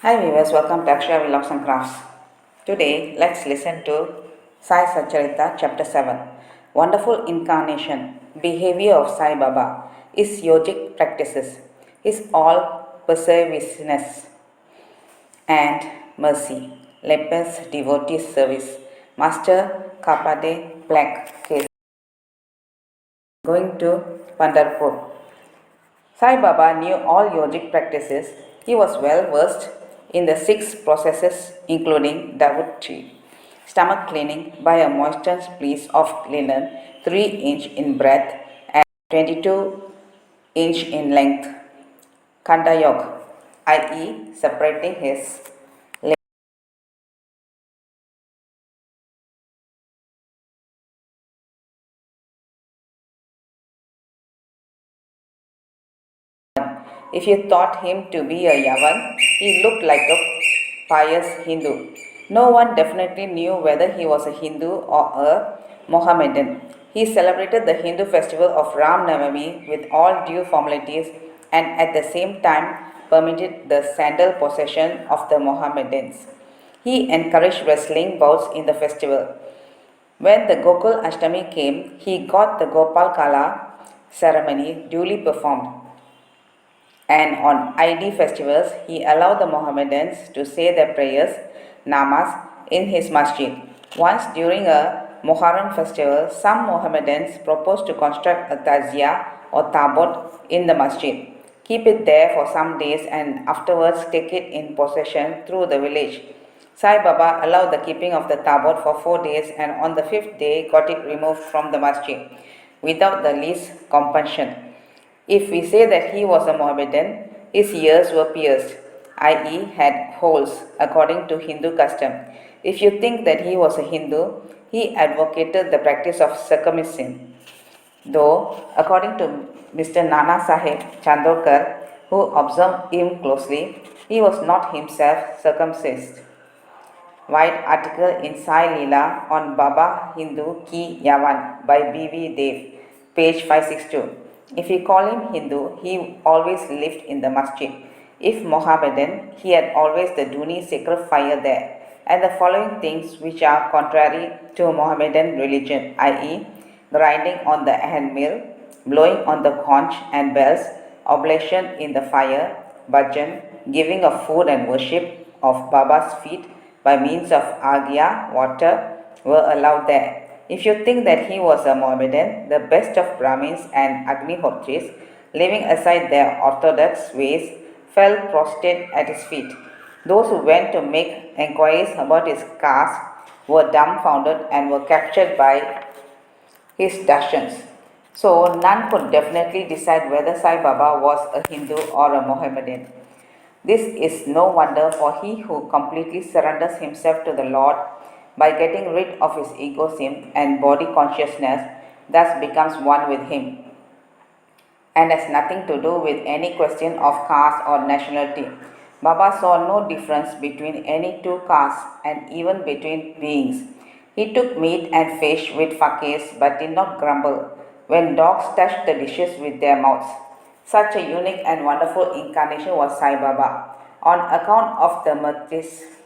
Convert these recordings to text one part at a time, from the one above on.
Hi viewers, welcome to Akshaya Vlogs and Crafts. Today, let's listen to Sai Satcharitra Chapter 7. Wonderful Incarnation, Behavior of Sai Baba, His Yogic Practices, His all pervasiveness and mercy, Lepers Devotee Service, Master Kapade Black Case. Going to Pandharpur. Sai Baba knew all yogic practices. He was well versed in the 6 processes, including Davuchi, stomach cleaning by a moistened piece of linen 3 inch in breadth and 22 inch in length, Kanda Yog, i.e., separating his legs. If you thought him to be a Yavan, he looked like a pious Hindu. No one definitely knew whether he was a Hindu or a Mohammedan. He celebrated the Hindu festival of Ram Navami with all due formalities and at the same time permitted the sandal possession of the Mohammedans. He encouraged wrestling bouts in the festival. When the Gokul Ashtami came, he got the Gopal Kala ceremony duly performed. And on Eid festivals, he allowed the Mohammedans to say their prayers, namas, in his masjid. Once during a Muharram festival, some Mohammedans proposed to construct a tazia or tabot in the masjid, keep it there for some days and afterwards take it in possession through the village. Sai Baba allowed the keeping of the tabot for 4 days and on the 5th day got it removed from the masjid without the least compunction. If we say that he was a Mohammedan, his ears were pierced, i.e., had holes, according to Hindu custom. If you think that he was a Hindu, he advocated the practice of circumcision. Though, according to Mr. Nana Sahib Chandorkar, who observed him closely, he was not himself circumcised. Wide article in Sai Leela on Baba Hindu Ki Yavan by B.V. Dev, page 562. If we call him Hindu, he always lived in the masjid. If Mohammedan, he had always the Duni sacred fire there, and the following things which are contrary to Mohammedan religion, i.e., grinding on the handmill, blowing on the conch and bells, oblation in the fire, bhajan, giving of food and worship of Baba's feet by means of agya, water, were allowed there. If you think that he was a Mohammedan, the best of Brahmins and Agnihotris, leaving aside their orthodox ways, fell prostrate at his feet. Those who went to make enquiries about his caste were dumbfounded and were captured by his darshans. So none could definitely decide whether Sai Baba was a Hindu or a Mohammedan. This is no wonder, for he who completely surrenders himself to the Lord by getting rid of his egoism and body consciousness thus becomes one with him and has nothing to do with any question of caste or nationality. Baba saw no difference between any two castes and even between beings. He took meat and fish with fakirs but did not grumble when dogs touched the dishes with their mouths. Such a unique and wonderful incarnation was Sai Baba. On account of the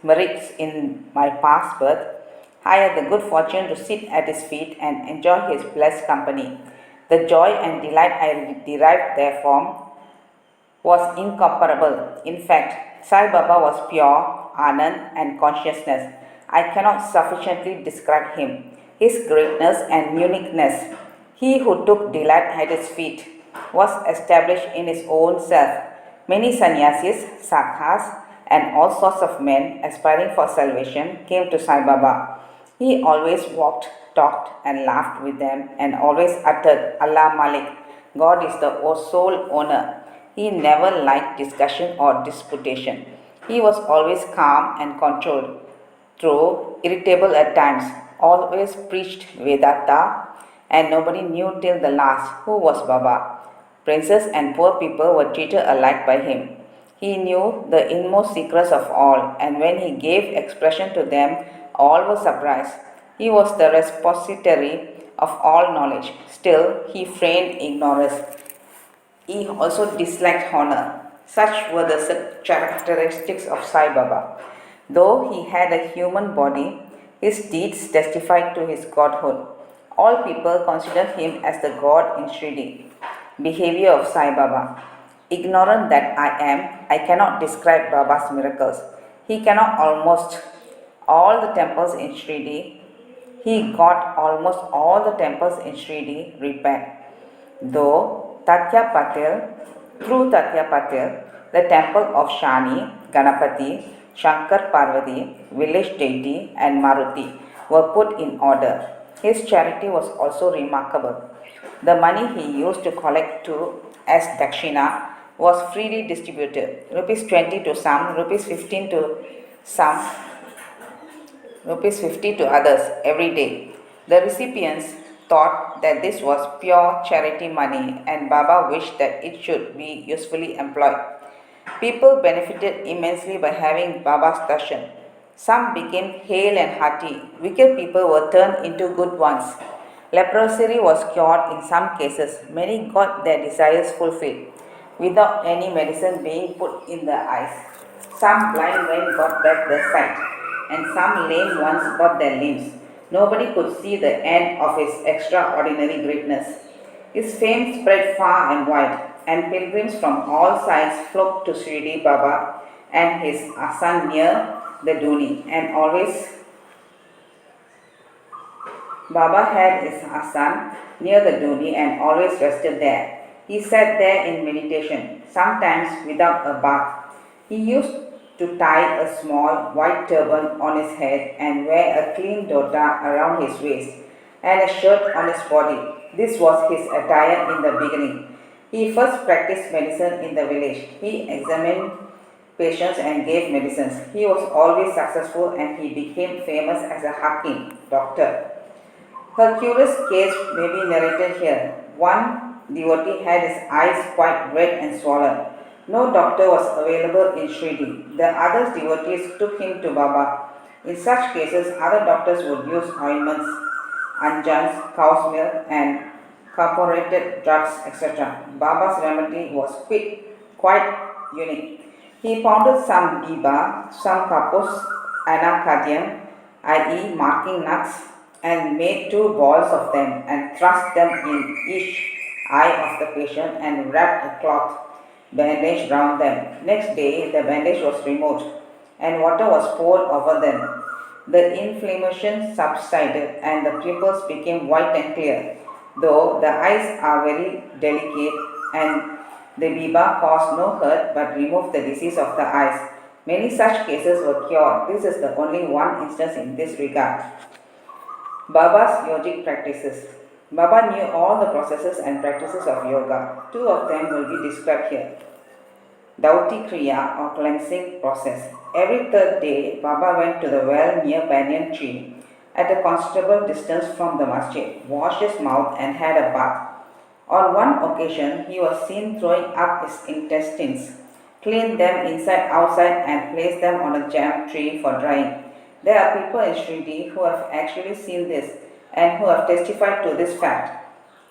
merits in my past birth, I had the good fortune to sit at his feet and enjoy his blessed company. The joy and delight I derived therefrom was incomparable. In fact, Sai Baba was pure, Anand, and consciousness. I cannot sufficiently describe him, his greatness and uniqueness. He who took delight at his feet was established in his own self. Many sannyasis, sakhas, and all sorts of men aspiring for salvation came to Sai Baba. He always walked, talked, and laughed with them, and always uttered, Allah Malik, God is the sole owner. He never liked discussion or disputation. He was always calm and controlled, though irritable at times, always preached Vedanta, and nobody knew till the last who was Baba. Princes and poor people were treated alike by him. He knew the inmost secrets of all, and when he gave expression to them, all were surprised. He was the repository of all knowledge. Still, he feigned ignorance. He also disliked honor. Such were the characteristics of Sai Baba. Though he had a human body, his deeds testified to his godhood. All people consider him as the god in Sridi. Behavior of Sai Baba. Ignorant that I am, I cannot describe Baba's miracles. He cannot almost all the temples in Sridi. He got almost all the temples in Sridi repaired. Though Tatya Patil, through Tatya Patil, the temple of Shani, Ganapati, Shankar Parvati, village deity, and Maruti were put in order. His charity was also remarkable. The money he used to collect to as dakshina was freely distributed, rupees 20 to some, rupees 15 to some, rupees 50 to others every day. The recipients thought that this was pure charity money and Baba wished that it should be usefully employed. People benefited immensely by having Baba's darshan. Some became hale and hearty. Wicked people were turned into good ones. Leprosy was cured in some cases. Many got their desires fulfilled without any medicine being put in the eyes. Some blind men got back their sight, and some lame ones got their limbs. Nobody could see the end of his extraordinary greatness. His fame spread far and wide, and pilgrims from all sides flocked to Shirdi Baba and his asan near the Duni, and always Baba had his asan near the Duni and always rested there. He sat there in meditation, sometimes without a bath. He used to tie a small white turban on his head and wear a clean dhota around his waist and a shirt on his body. This was his attire in the beginning. He first practiced medicine in the village. He examined patients and gave medicines. He was always successful and he became famous as a hakim, doctor. Her curious case may be narrated here. One devotee had his eyes quite red and swollen. No doctor was available in Sridi. The other devotees took him to Baba. In such cases, other doctors would use ointments, anjans, cow's milk, and carbonated drugs, etc. Baba's remedy was quite unique. He pounded some biba, some kapus, anakadium, i.e., marking nuts, and made 2 balls of them and thrust them in each eye of the patient and wrapped a cloth bandage round them. Next day, the bandage was removed and water was poured over them. The inflammation subsided and the pupils became white and clear. Though the eyes are very delicate and the biba caused no hurt but removed the disease of the eyes. Many such cases were cured. This is the only one instance in this regard. Baba's yogic practices. Baba knew all the processes and practices of yoga. 2 of them will be described here. Dauti Kriya or cleansing process. Every 3rd day, Baba went to the well near banyan tree at a considerable distance from the masjid, washed his mouth and had a bath. On one occasion, he was seen throwing up his intestines, cleaned them inside outside and placed them on a jam tree for drying. There are people in Sridi who have actually seen this and who have testified to this fact.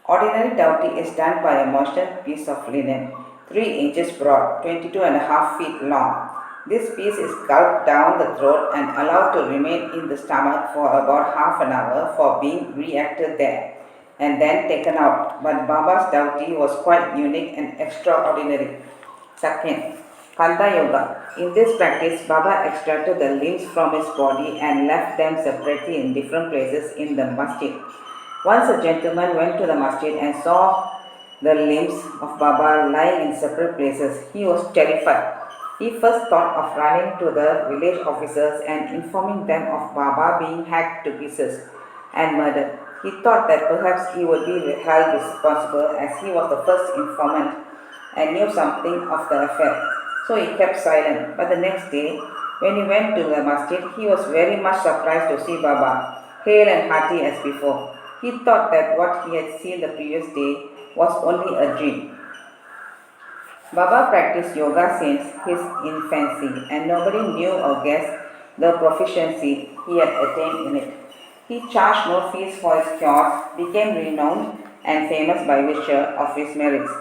Ordinary dauti is done by a moistened piece of linen, 3 inches broad, 22.5 feet long. This piece is gulped down the throat and allowed to remain in the stomach for about half an hour for being reacted there and then taken out. But Baba's dauti was quite unique and extraordinary. Second, Kanta Yoga. In this practice, Baba extracted the limbs from his body and left them separately in different places in the masjid. Once a gentleman went to the masjid and saw the limbs of Baba lying in separate places. He was terrified. He first thought of running to the village officers and informing them of Baba being hacked to pieces and murdered. He thought that perhaps he would be held responsible as he was the first informant and knew something of the affair. So he kept silent. But the next day, when he went to the masjid, he was very much surprised to see Baba, hale and hearty as before. He thought that what he had seen the previous day was only a dream. Baba practiced yoga since his infancy, and nobody knew or guessed the proficiency he had attained in it. He charged no fees for his cures, became renowned and famous by virtue of his merits.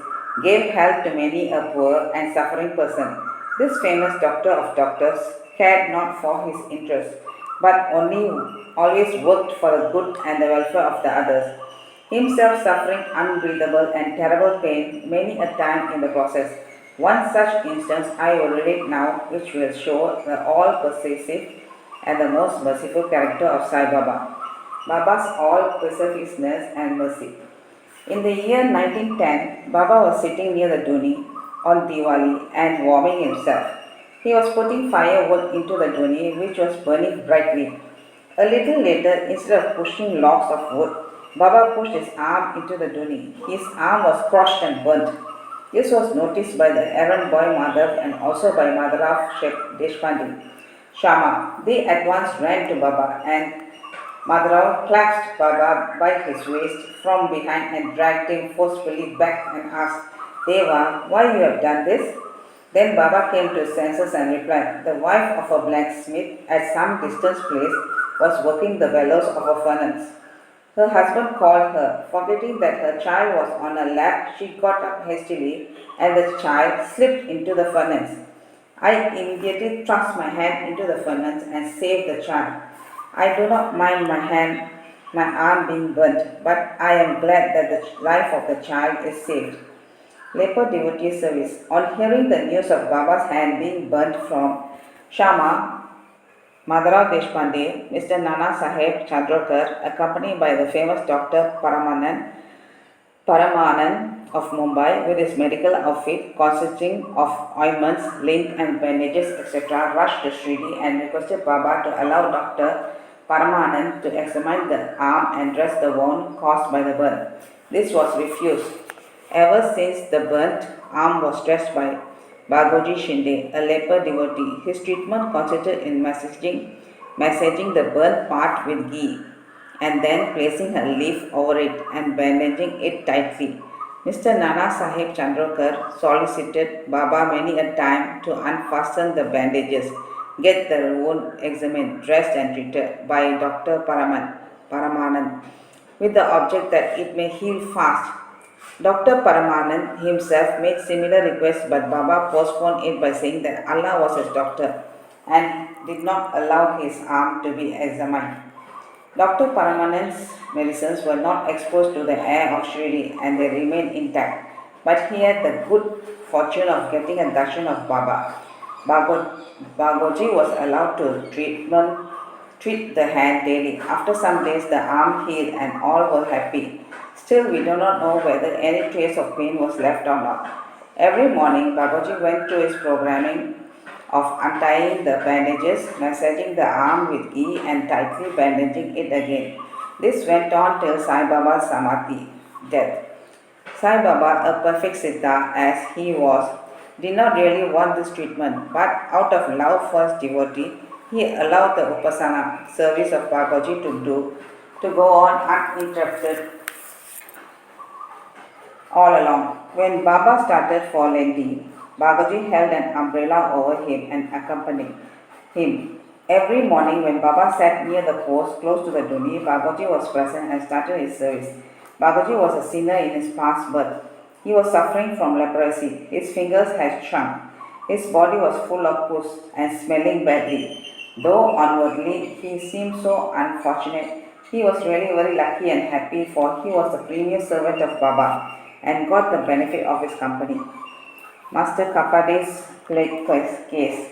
gave help to many a poor and suffering person. This famous doctor of doctors cared not for his interests, but only always worked for the good and the welfare of the others, himself suffering unbreathable and terrible pain many a time in the process. One such instance I will relate now, which will show the all-pervasive and the most merciful character of Sai Baba. Baba's all-pervasiveness and mercy. In the year 1910, Baba was sitting near the Duni on Diwali and warming himself. He was putting firewood into the Duni, which was burning brightly. A little later, instead of pushing logs of wood, Baba pushed his arm into the Duni. His arm was crushed and burnt. This was noticed by the errand boy Madhav and also by mother of Sheikh Deshpande, Shama. They at once ran to Baba and Madhav clasped Baba by his waist from behind and dragged him forcefully back and asked, Deva, why you have done this? Then Baba came to his senses and replied, the wife of a blacksmith at some distant place was working the bellows of a furnace. Her husband called her. Forgetting that her child was on her lap, she got up hastily and the child slipped into the furnace. I immediately thrust my hand into the furnace and saved the child. I do not mind my arm being burnt, but I am glad that the life of the child is saved. Leper devotee service. On hearing the news of Baba's hand being burnt from Shama, Madhav Deshpande, Mr. Nana Saheb Chandrakar, accompanied by the famous Dr. Paramanan of Mumbai with his medical outfit consisting of ointments, lint and bandages, etc., rushed to Sridi and requested Baba to allow Dr. Paramanan to examine the arm and dress the wound caused by the burn. This was refused. Ever since the burnt arm was dressed by Bagoji Shinde, a leper devotee, his treatment consisted in massaging the burnt part with ghee and then placing a leaf over it and bandaging it tightly. Mr. Nana Sahib Chandrakar solicited Baba many a time to unfasten the bandages, get the wound examined, dressed and treated by Dr. Paramanan with the object that it may heal fast. Dr. Paramanan himself made similar requests, but Baba postponed it by saying that Allah was his doctor and did not allow his arm to be examined. Dr. Paramanan's medicines were not exposed to the air of Shirdi and they remained intact, but he had the good fortune of getting a darshan of Baba. Bagoji was allowed to treat the hand daily. After some days, the arm healed and all were happy. Still, we do not know whether any trace of pain was left or not. Every morning, Babaji went through his programming of untying the bandages, massaging the arm with ghee and tightly bandaging it again. This went on till Sai Baba's Samadhi, death. Sai Baba, a perfect siddha as he was, did not really want this treatment, but out of love for his devotee, he allowed the upasana service of Babaji to go on uninterrupted all along. When Baba started for Lendi, Babaji held an umbrella over him and accompanied him. Every morning when Baba sat near the post close to the Duni, Babaji was present and started his service. Babaji was a sinner in his past birth. He was suffering from leprosy. His fingers had shrunk. His body was full of pus and smelling badly. Though outwardly he seemed so unfortunate, he was really very lucky and happy, for he was the premier servant of Baba and got the benefit of his company. Master Kapade's case.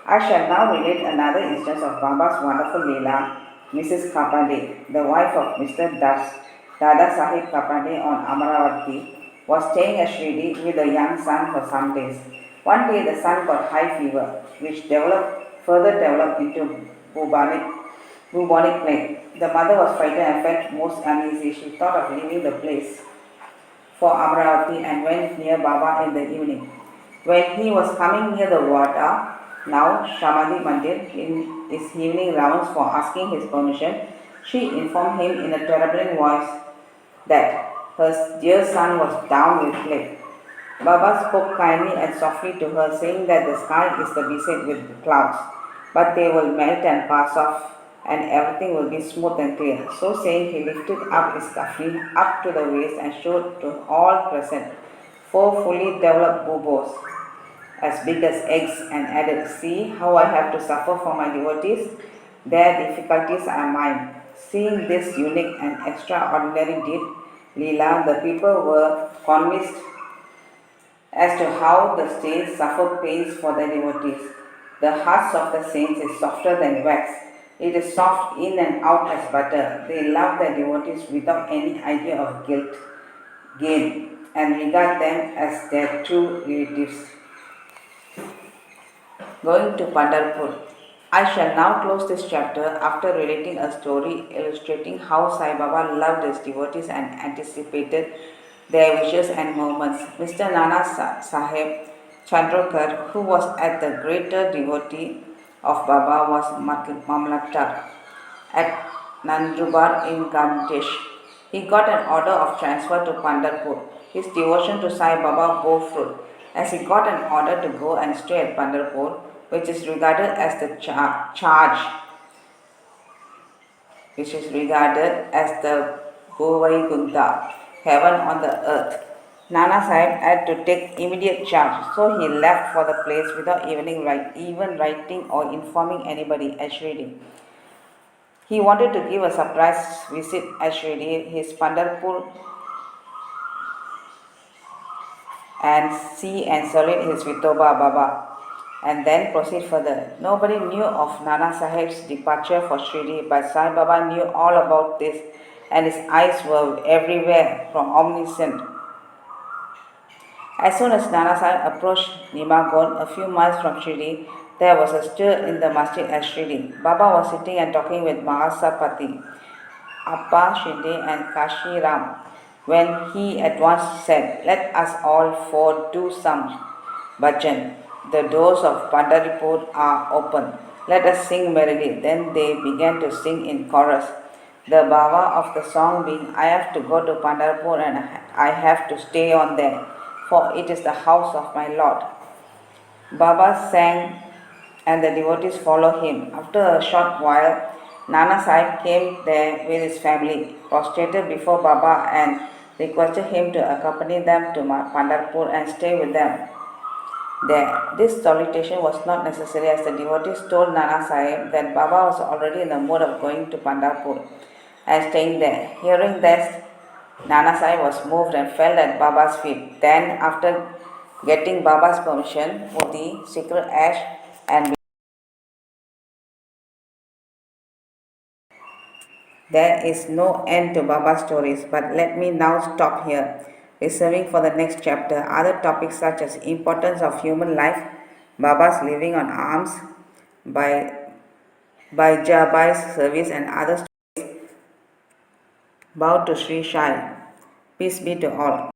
I shall now relate another instance of Baba's wonderful Leela. Mrs. Kapade, the wife of Mr. Dada Sahib Kapade on Amaravati, was staying at Sridi with a young son for some days. One day the son got high fever, which further developed into bubonic plague. The mother was frightened and felt most uneasy. She thought of leaving the place for Amaravati and went near Baba in the evening. When he was coming near the water, now Shamadhi Mandir, in his evening rounds for asking his permission, she informed him in a trembling voice that her dear son was down with plague. Baba spoke kindly and softly to her, saying that the sky is to be beset with clouds, but they will melt and pass off, and everything will be smooth and clear. So saying, he lifted up his kafri up to the waist and showed to all present 4 fully developed buboes, as big as eggs, and added, "See how I have to suffer for my devotees? Their difficulties are mine." Seeing this unique and extraordinary deed, Leela, the people were convinced as to how the saints suffer pains for their devotees. The hearts of the saints is softer than wax. It is soft in and out as butter. They love their devotees without any idea of guilt, gain, and regard them as their true relatives. Going to Pandharpur. I shall now close this chapter after relating a story illustrating how Sai Baba loved his devotees and anticipated their wishes and movements. Mr. Nana Sahib Chandrakar, who was at the greater devotee of Baba, was Mamlatar at Nandrubar in Gandesh. He got an order of transfer to Pandharpur. His devotion to Sai Baba bore fruit, as he got an order to go and stay at Pandharpur, which is regarded as the Bhuvai heaven on the earth. Nana Sahib had to take immediate charge, so he left for the place without even writing or informing anybody at Shirdi. He wanted to give a surprise visit at Shirdi, his Pandharpur, and see and salute his Vitoba Baba, and then proceed further. Nobody knew of Nana Sahib's departure for Shirdi, but Sai Baba knew all about this, and his eyes were everywhere, from omniscient. As soon as Nana Sahib approached Nimagon, a few miles from Shirdi, there was a stir in the masjid at Shirdi. Baba was sitting and talking with Mahasapati, Appa Shinde, and Kashi Ram, when he at once said, "Let us all four do some bhajan. The doors of Pandharpur are open. Let us sing merrily." Then they began to sing in chorus. The bhava of the song being, "I have to go to Pandharpur and I have to stay on there, for it is the house of my Lord." Baba sang and the devotees followed him. After a short while, Nana Sahib came there with his family, prostrated before Baba and requested him to accompany them to Pandharpur and stay with them there. This salutation was not necessary, as the devotees told Nana Sahib that Baba was already in the mood of going to Pandharpur and staying there. Hearing this, Nana Sahib was moved and fell at Baba's feet. Then, after getting Baba's permission, Modi, Sikr Ash, and there is no end to Baba's stories, but let me now stop here, reserving for the next chapter other topics such as importance of human life, Baba's living on alms, by Jabai's service, and other stories. Bow to Sri Sai. Peace be to all.